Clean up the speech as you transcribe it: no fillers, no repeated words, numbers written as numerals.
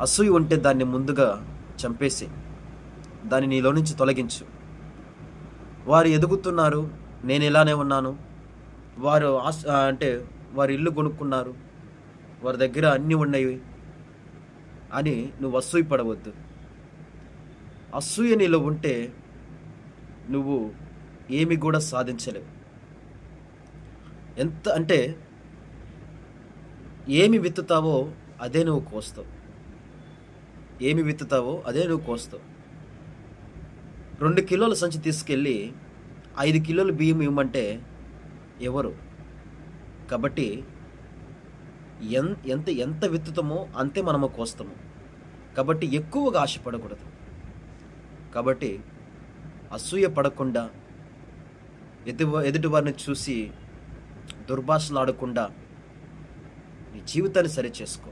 అసూయ ఉంటే దాన్ని ముందుగా చంపేసి దాన్ని నీలో నుంచి తొలగించు. వారు ఎదుగుతున్నారు, నేను ఇలానే ఉన్నాను, వారు అంటే వారు ఇల్లు కొనుక్కున్నారు, వారి దగ్గర అన్నీ ఉన్నాయి అని నువ్వు అసూయ పడవద్దు. అసూయ నీలో ఉంటే నువ్వు ఏమి కూడా సాధించలేవు. ఎంత అంటే ఏమి విత్తుతావో అదే నువ్వు కోస్తావు. ఏమి విత్తుతావో అదే నువ్వు కోస్తావు. 2 కిలోల సంచి తీసుకెళ్ళి 5 కిలోల బియ్యం ఇవ్వమంటే ఎవరు? కాబట్టి ఎంత ఎంత విత్తుతామో అంతే మనము కోస్తాము. కాబట్టి ఎక్కువగా ఆశపడకూడదు. కాబట్టి అసూయ పడకుండా, ఎదుటివారిని చూసి దుర్భాషలాడకుండా నీ జీవితాన్ని సరిచేసుకో.